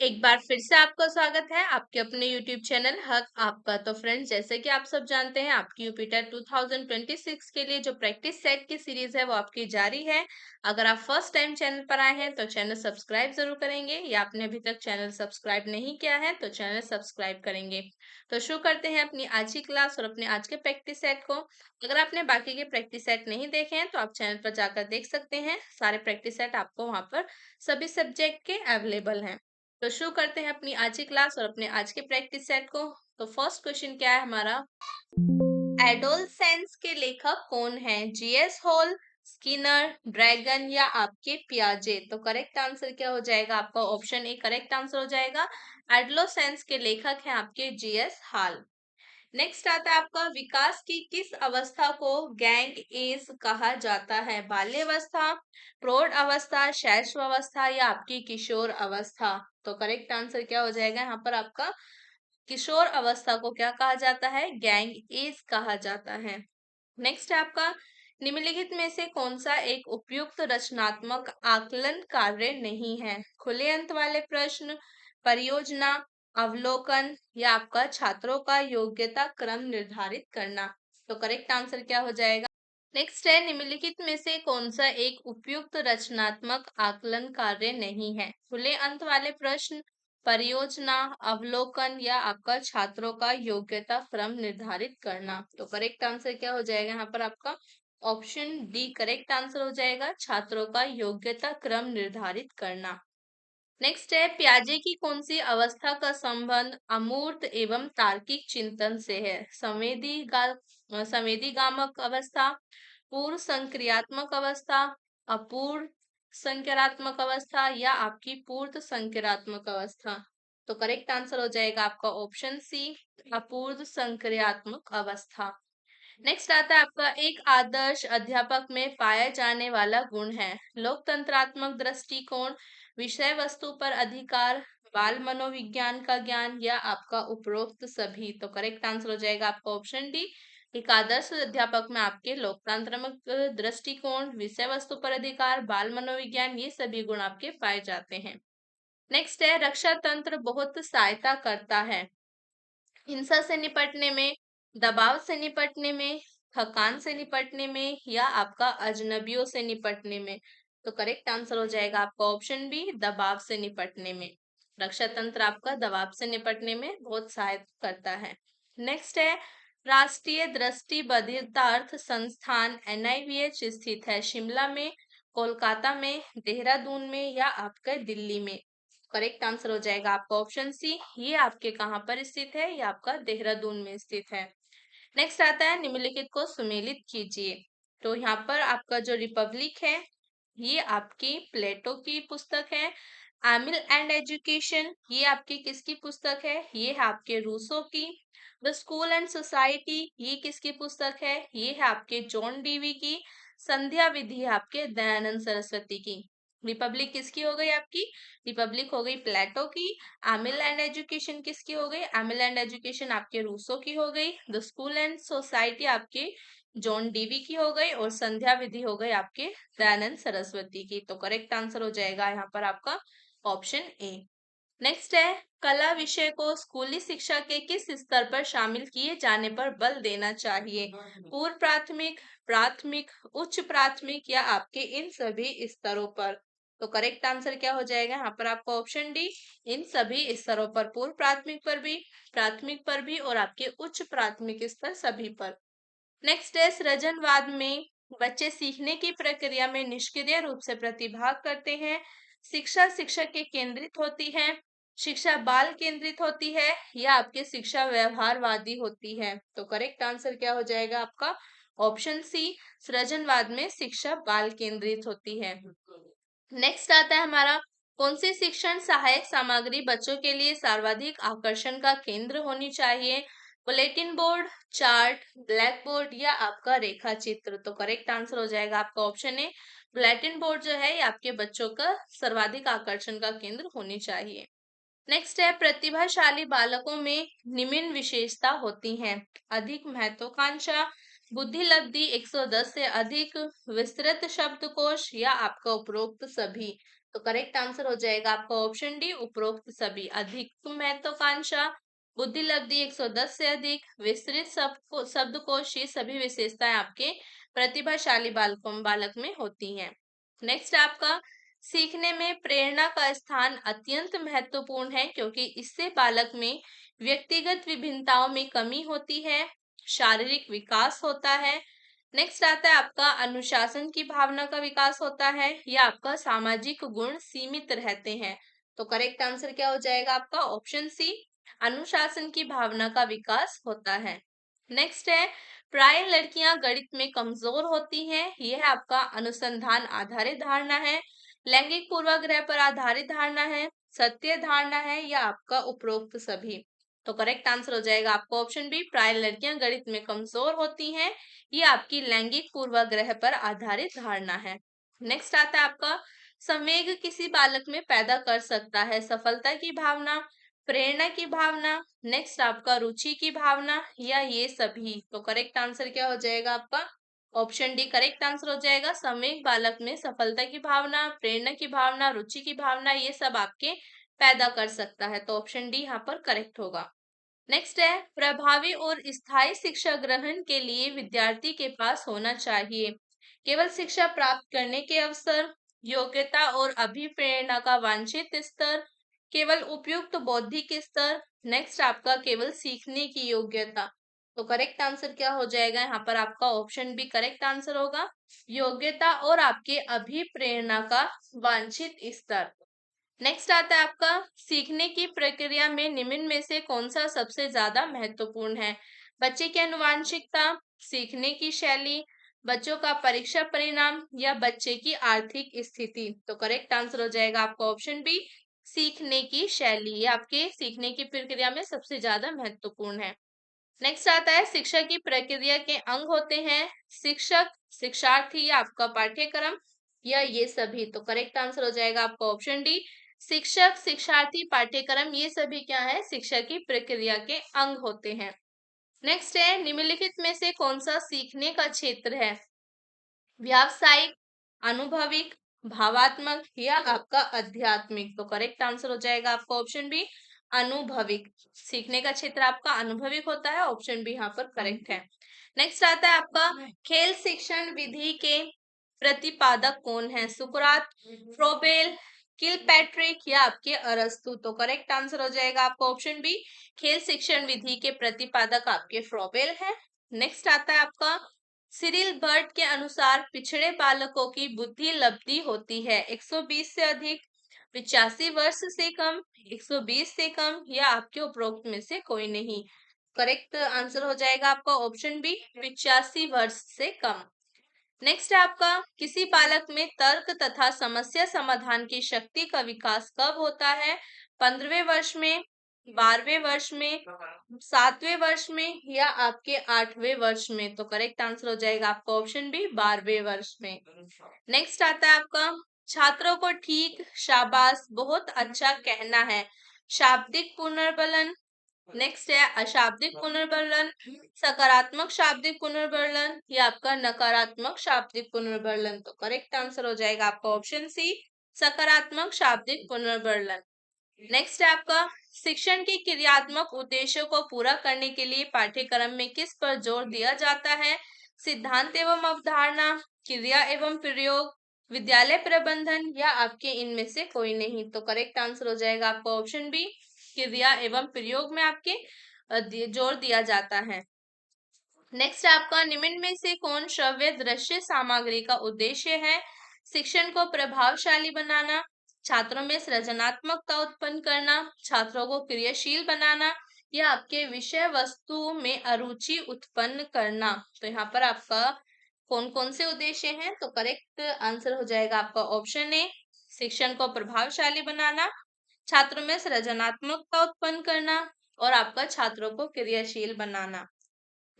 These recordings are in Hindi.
एक बार फिर से आपका स्वागत है आपके अपने YouTube चैनल हक आपका। तो फ्रेंड्स, जैसे कि आप सब जानते हैं, आपकी यूपीटेट 2026 के लिए जो प्रैक्टिस सेट की सीरीज है वो आपकी जारी है। अगर आप फर्स्ट टाइम चैनल पर आए हैं तो चैनल सब्सक्राइब जरूर करेंगे, या आपने अभी तक चैनल सब्सक्राइब नहीं किया है तो चैनल सब्सक्राइब करेंगे। तो शुरू करते हैं अपनी आज की क्लास और अपने आज के प्रैक्टिस सेट को। अगर आपने बाकी के प्रैक्टिस सेट नहीं देखे हैं तो आप चैनल पर जाकर देख सकते हैं। सारे प्रैक्टिस सेट आपको वहां पर सभी सब्जेक्ट के अवेलेबल हैं। तो शुरू करते हैं अपनी आज की क्लास और अपने आज के प्रैक्टिस सेट को। तो फर्स्ट क्वेश्चन क्या है हमारा, एडोलसेंस के लेखक कौन है? जीएस हॉल, स्किनर, ड्रैगन या आपके पियाजे? तो करेक्ट आंसर क्या हो जाएगा आपका? ऑप्शन ए करेक्ट आंसर हो जाएगा। एडोलसेंस के लेखक हैं आपके जीएस हॉल। नेक्स्ट आता है आपका, विकास की किस अवस्था को गैंग एज कहा जाता है? बाल्यावस्था, प्रौढ़ अवस्था, शैशवावस्था या आपकी किशोर अवस्था? तो करेक्ट आंसर क्या हो जाएगा यहाँ पर आपका? किशोर अवस्था को क्या कहा जाता है? गैंग एज कहा जाता है। नेक्स्ट है आपका, निम्नलिखित में से कौन सा एक उपयुक्त रचनात्मक आकलन कार्य नहीं है? खुले अंत वाले प्रश्न, परियोजना, अवलोकन या आपका छात्रों का योग्यता क्रम निर्धारित करना? तो करेक्ट आंसर क्या हो जाएगा? नेक्स्ट है, निम्नलिखित में से कौन सा एक उपयुक्त रचनात्मक आकलन कार्य नहीं है? खुले अंत वाले प्रश्न, परियोजना, अवलोकन या आपका छात्रों का योग्यता क्रम निर्धारित करना? तो करेक्ट आंसर क्या हो जाएगा यहाँ पर आपका? ऑप्शन डी करेक्ट आंसर हो जाएगा, छात्रों का योग्यता क्रम निर्धारित करना। नेक्स्ट है, प्याजे की कौन सी अवस्था का संबंध अमूर्त एवं तार्किक चिंतन से है? संवेदीगामक अवस्था, पूर्व संक्रियात्मक अवस्था, अपूर्व संक्रियात्मक अवस्था या आपकी पूर्व संक्रियात्मक अवस्था? तो करेक्ट आंसर हो जाएगा आपका ऑप्शन सी, अपूर्व संक्रियात्मक अवस्था। नेक्स्ट आता है आपका, एक आदर्श अध्यापक में पाया जाने वाला गुण है? लोकतंत्रात्मक दृष्टिकोण, विषय वस्तु पर अधिकार, बाल मनोविज्ञान का ज्ञान या आपका उपरोक्त सभी? तो करेक्ट आंसर हो जाएगा आपका ऑप्शन डी। एक आदर्श अध्यापक में आपके लोकतंत्रात्मक दृष्टिकोण, विषय वस्तु पर अधिकार, बाल मनोविज्ञान, ये सभी गुण आपके पाए जाते हैं। नेक्स्ट है, रक्षा तंत्र बहुत सहायता करता है हिंसा से निपटने में, दबाव से निपटने में, थकान से निपटने में या आपका अजनबियों से निपटने में? तो करेक्ट आंसर हो जाएगा आपका ऑप्शन बी, दबाव से निपटने में। रक्षा तंत्र आपका दबाव से निपटने में बहुत सहायता करता है। नेक्स्ट है, राष्ट्रीय दृष्टि बधिरतार्थ संस्थान एनआईवीएच स्थित है शिमला में, कोलकाता में, देहरादून में या आपका दिल्ली में? करेक्ट आंसर हो जाएगा आपका ऑप्शन सी, ये आपके कहाँ पर स्थित है? ये आपका देहरादून में स्थित है। नेक्स्ट आता है, निम्नलिखित को सुमेलित कीजिए। तो यहाँ पर आपका जो रिपब्लिक है ये आपकी प्लेटो की पुस्तक है। एमिल एंड एजुकेशन ये आपकी किसकी पुस्तक है? ये है आपके रूसो की। द स्कूल एंड सोसाइटी ये किसकी पुस्तक है? ये है आपके जॉन डीवी की। संध्या विधि है आपके दयानंद सरस्वती की। रिपब्लिक किसकी हो गई आपकी? रिपब्लिक हो गई प्लेटो की। एमिल एंड एजुकेशन किसकी हो गई? एमिल एंड एजुकेशन आपके रूसो की हो गई। द स्कूल एंड सोसाइटी आपके जॉन डीवी की हो गई, और संध्या विधि हो गई आपके दयानंद सरस्वती की। तो करेक्ट आंसर हो जाएगा यहाँ पर आपका ऑप्शन ए। नेक्स्ट है, कला विषय को स्कूली शिक्षा के किस स्तर पर शामिल किए जाने पर बल देना चाहिए? पूर्व प्राथमिक, प्राथमिक, उच्च प्राथमिक या आपके इन सभी स्तरों पर? तो करेक्ट आंसर क्या हो जाएगा यहाँ पर आपका ऑप्शन डी, इन सभी स्तरों पर, पूर्व प्राथमिक पर भी, प्राथमिक पर भी और आपके उच्च प्राथमिक स्तर सभी पर। नेक्स्ट है, सृजनवाद में बच्चे सीखने की प्रक्रिया में निष्क्रिय रूप से प्रतिभाग करते हैं। शिक्षा शिक्षक के केंद्रित होती है, शिक्षा बाल केंद्रित होती है या आपकी शिक्षा व्यवहारवादी होती है? तो करेक्ट आंसर क्या हो जाएगा आपका ऑप्शन सी, सृजनवाद में शिक्षा बाल केंद्रित होती है। नेक्स्ट आता है हमारा, कौन सी शिक्षण सहायक सामग्री बच्चों के लिए सर्वाधिक आकर्षण का केंद्र होनी चाहिए? Bulletin board, chart, black board या आपका रेखा चित्र? तो करेक्ट आंसर हो जाएगा आपका ऑप्शन ए, बुलेटिन बोर्ड जो है ये आपके बच्चों का सर्वाधिक आकर्षण का केंद्र होनी चाहिए। नेक्स्ट है, प्रतिभाशाली बालकों में निम्न विशेषता होती हैं? अधिक महत्वाकांक्षा, बुद्धि लब्धि 110 से अधिक, विस्तृत शब्दकोश या आपका उपरोक्त सभी? तो करेक्ट आंसर हो जाएगा आपका ऑप्शन डी, उपरोक्त सभी। अधिक महत्वाकांक्षा, बुद्धि लब्धि 110 से अधिक, विस्तृत शब्दकोश, ये सभी विशेषताएं आपके प्रतिभाशाली बालक में होती हैं। नेक्स्ट आपका, सीखने में प्रेरणा का स्थान अत्यंत महत्वपूर्ण है क्योंकि इससे बालक में व्यक्तिगत विभिन्नताओं में कमी होती है, शारीरिक विकास होता है। नेक्स्ट आता है आपका, अनुशासन की भावना का विकास होता है, या आपका सामाजिक गुण सीमित रहते हैं। तो करेक्ट आंसर क्या हो जाएगा आपका ऑप्शन सी, अनुशासन की भावना का विकास होता है। नेक्स्ट है, प्राय लड़कियां गणित में कमजोर होती हैं, यह आपका अनुसंधान आधारित धारणा है, लैंगिक पूर्वाग्रह पर आधारित धारणा है, सत्य धारणा है, या आपका उपरोक्त सभी। तो करेक्ट आंसर हो जाएगा आपका ऑप्शन बी, प्राय लड़कियां गणित में कमजोर होती हैं, ये आपकी लैंगिक पूर्वाग्रह पर आधारित धारणा है। नेक्स्ट आता है आपका, संवेग किसी बालक में पैदा कर सकता है, सफलता की भावना, प्रेरणा की भावना, नेक्स्ट आपका रुचि की भावना, या ये सभी। तो करेक्ट आंसर क्या हो जाएगा आपका ऑप्शन डी, करेक्ट आंसर हो जाएगा। संवेग बालक में सफलता की भावना, प्रेरणा की भावना, रुचि की भावना, ये सब आपके पैदा कर सकता है। तो ऑप्शन डी यहाँ पर करेक्ट होगा। नेक्स्ट है, प्रभावी और स्थायी शिक्षा ग्रहण के लिए विद्यार्थी के पास होना चाहिए केवल शिक्षा प्राप्त करने के अवसर, योग्यता और अभिप्रेरणा का वांछित स्तर, केवल उपयुक्त बौद्धिक स्तर, नेक्स्ट आपका केवल सीखने की योग्यता। तो करेक्ट आंसर क्या हो जाएगा यहाँ पर आपका ऑप्शन बी करेक्ट आंसर होगा, योग्यता और आपके अभिप्रेरणा का वांछित स्तर। नेक्स्ट आता है आपका, सीखने की प्रक्रिया में निम्न में से कौन सा सबसे ज्यादा महत्वपूर्ण है, बच्चे की अनुवांशिकता, सीखने की शैली, बच्चों का परीक्षा परिणाम, या बच्चे की आर्थिक स्थिति। तो करेक्ट आंसर हो जाएगा आपका ऑप्शन बी, सीखने की शैली, ये आपके सीखने की प्रक्रिया में सबसे ज्यादा महत्वपूर्ण है। नेक्स्ट आता है, शिक्षा की प्रक्रिया के अंग होते हैं शिक्षक, शिक्षार्थी, या आपका पाठ्यक्रम, या ये सभी। तो करेक्ट आंसर हो जाएगा आपका ऑप्शन डी, शिक्षक, शिक्षार्थी, पाठ्यक्रम, ये सभी क्या है शिक्षा की प्रक्रिया के अंग होते हैं। नेक्स्ट है, निम्नलिखित में से कौन सा सीखने का क्षेत्र है, व्यावसायिक, अनुभविक, भावात्मक, या आपका आध्यात्मिक। तो करेक्ट आंसर हो जाएगा आपका ऑप्शन बी, अनुभविक। सीखने का क्षेत्र आपका अनुभविक होता है, ऑप्शन बी यहाँ पर करेक्ट है। नेक्स्ट आता है आपका, खेल शिक्षण विधि के प्रतिपादक कौन है, सुकरात, फ्रोबेल, किलपैट्रिक, या आपके अरस्तु। तो करेक्ट आंसर हो जाएगा आपका ऑप्शन बी, खेल शिक्षण विधि के प्रतिपादक आपके फ्रोबेल है। नेक्स्ट आता है आपका, सिरिल बर्ट के अनुसार पिछड़े बालकों की बुद्धि लब्धि होती है 120 से अधिक, 85 वर्ष से कम, 120 से कम, या आपके उपरोक्त में से कोई नहीं। करेक्ट आंसर हो जाएगा आपका ऑप्शन बी, 85 वर्ष से कम। नेक्स्ट है आपका, किसी बालक में तर्क तथा समस्या समाधान की शक्ति का विकास कब होता है, 15वें वर्ष में, 12वें वर्ष में, 7वें वर्ष में, या आपके 8वें वर्ष में। तो करेक्ट आंसर हो जाएगा आपका ऑप्शन बी, 12वें वर्ष में। नेक्स्ट आता है आपका, छात्रों को ठीक, शाबाश, बहुत अच्छा कहना है, शाब्दिक पुनर्बलन, नेक्स्ट है अशाब्दिक पुनर्बलन, सकारात्मक शाब्दिक पुनर्बलन, या आपका नकारात्मक शाब्दिक पुनर्बलन। तो करेक्ट आंसर हो जाएगा आपका ऑप्शन सी, सकारात्मक शाब्दिक पुनर्बलन। नेक्स्ट है आपका, शिक्षण के क्रियात्मक उद्देश्यों को पूरा करने के लिए पाठ्यक्रम में किस पर जोर दिया जाता है, सिद्धांत एवं अवधारणा, क्रिया एवं प्रयोग, विद्यालय प्रबंधन, या आपके इनमें से कोई नहीं। तो करेक्ट आंसर हो जाएगा आपका ऑप्शन बी, क्रिया एवं प्रयोग में आपके जोर दिया जाता है। नेक्स्ट आपका, निम्न में से कौन श्रव्य दृश्य सामग्री का उद्देश्य है, शिक्षण को प्रभावशाली बनाना, छात्रों में सृजनात्मकता उत्पन्न करना, छात्रों को क्रियाशील बनाना, या आपके विषय वस्तु में अरुचि उत्पन्न करना। तो यहाँ पर आपका कौन कौन से उद्देश्य हैं, तो करेक्ट आंसर हो जाएगा आपका ऑप्शन ए, शिक्षण को प्रभावशाली बनाना, छात्रों में सृजनात्मकता उत्पन्न करना, और आपका छात्रों को क्रियाशील बनाना।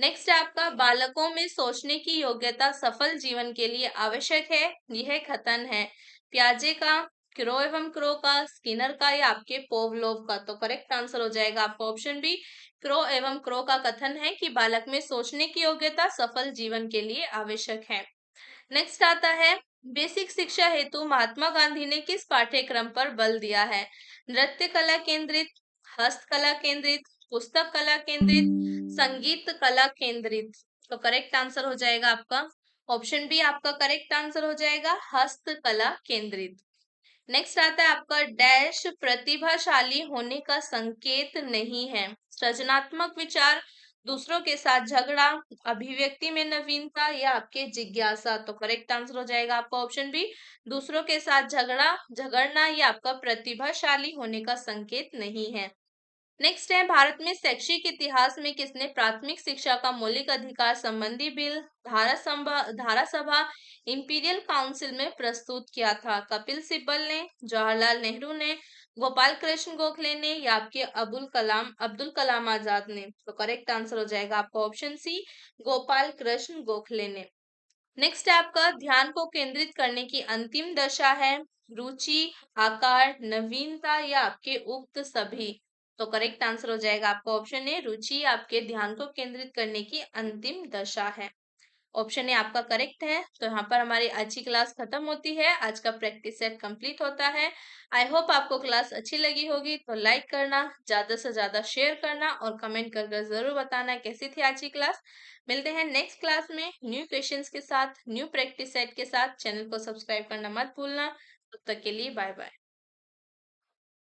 नेक्स्ट है आपका, बालकों में सोचने की योग्यता सफल जीवन के लिए आवश्यक है, यह कथन है पियाजे का, क्रो एवं क्रो का, स्किनर का, या आपके पोवलोव का। तो करेक्ट आंसर हो जाएगा आपका ऑप्शन बी, क्रो एवं क्रो का कथन है कि बालक में सोचने की योग्यता सफल जीवन के लिए आवश्यक है। नेक्स्ट आता है, बेसिक शिक्षा हेतु महात्मा गांधी ने किस पाठ्यक्रम पर बल दिया है? नृत्य कला केंद्रित, हस्तकला केंद्रित, पुस्तक कला केंद्रित, संगीत कला केंद्रित। तो करेक्ट आंसर हो जाएगा आपका ऑप्शन बी, आपका करेक्ट आंसर हो जाएगा हस्तकला केंद्रित। नेक्स्ट आता है आपका डैश प्रतिभाशाली होने का संकेत नहीं है। सृजनात्मक विचार, दूसरों के साथ झगड़ा, अभिव्यक्ति में नवीनता या आपके जिज्ञासा। तो करेक्ट आंसर हो जाएगा आपका ऑप्शन बी, दूसरों के साथ झगड़ना या आपका प्रतिभाशाली होने का संकेत नहीं है। नेक्स्ट है, भारत में शैक्षिक इतिहास में किसने प्राथमिक शिक्षा का मौलिक अधिकार संबंधी बिल धारा सभा इंपीरियल काउंसिल में प्रस्तुत किया था? कपिल सिब्बल ने, जवाहरलाल नेहरू ने, गोपाल कृष्ण गोखले ने या आपके अब्दुल कलाम आजाद ने? तो करेक्ट आंसर हो जाएगा आपका ऑप्शन सी, गोपाल कृष्ण गोखले ने। नेक्स्ट है आपका ध्यान को केंद्रित करने की अंतिम दशा है रुचि, आकार, नवीनता या आपके उक्त सभी। तो करेक्ट आंसर हो जाएगा आपका ऑप्शन ए, रुचि आपके ध्यान को केंद्रित करने की अंतिम दशा है। ऑप्शन ए आपका करेक्ट है। तो यहाँ पर हमारी आज की क्लास खत्म होती है, आज का प्रैक्टिस सेट कंप्लीट होता है। आई होप आपको क्लास अच्छी लगी होगी, तो लाइक करना, ज्यादा से ज्यादा शेयर करना और कमेंट कर जरूर बताना कैसी थी आज की क्लास। मिलते हैं नेक्स्ट क्लास में न्यू क्वेश्चंस के साथ, न्यू प्रैक्टिस सेट के साथ। चैनल को सब्सक्राइब करना मत भूलना। तब तक के लिए बाय बाय।